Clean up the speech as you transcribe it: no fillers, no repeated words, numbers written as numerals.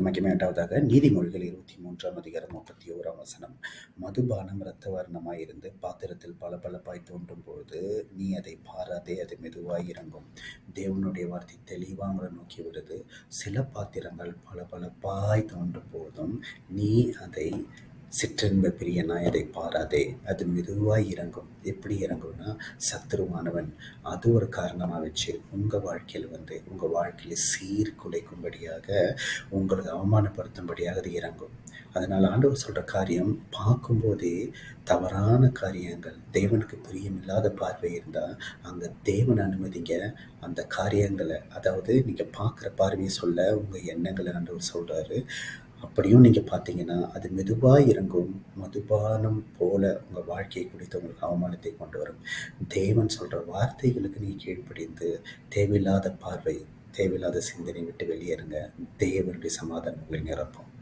தேவனுக்கு மகிமை உண்டாவதாக. நீதிமொழிகள் 23ஆம் அதிகாரம் 31ஆம் வசனம். மதுபானம் இரத்த வர்ணமாய் இருந்து பாத்திரத்தில் பளபளப்பாய் தோன்றும் பொழுது நீ அதை பாராதே, அது மெதுவாய் இறங்கும். தேவனுடைய வார்த்தை தெளிவாக உங்களை நோக்கி வருது. சில பாத்திரங்கள் பளபளப்பாய் தோன்றும் போதும் நீ அதை சிற்றின்ப பிரியனாய் அதை பாராதே, அது மெதுவாய் இறங்கும். எப்படி இறங்கும்னா, சத்துருவானவன் அது ஒரு காரணமாக வச்சு உங்கள் வாழ்க்கையில் உங்கள் வாழ்க்கையை சீர்குலைக்கும்படியாக, உங்களுக்கு அவமானப்படுத்தும்படியாக அது இறங்கும். அதனால் ஆண்டவர் சொல்கிற காரியம், பார்க்கும்போதே தவறான காரியங்கள், தேவனுக்கு பிரியமில்லாத பார்வை இருந்தால் அங்கே தேவன் அனுமதிங்க. அந்த காரியங்களை, அதாவது நீங்கள் பார்க்குற பார்வையை சொல்ல உங்கள் எண்ணங்களை ஆண்டவர் சொல்கிறாரு. அப்படியும் நீங்கள் பார்த்தீங்கன்னா அது மெதுவாக இறங்கும். மதுபானம் போல உங்கள் வாழ்க்கையை குறித்து உங்களுக்கு அவமானத்தை கொண்டு வரும். தேவன் சொல்கிற வார்த்தைகளுக்கு நீங்கள் கீழ்ப்படிந்து தேவையில்லாத பார்வை, தேவையில்லாத சிந்தனை விட்டு வெளியேறுங்க. தேவனுடைய சமாதானம் உங்களை நிரப்பும்.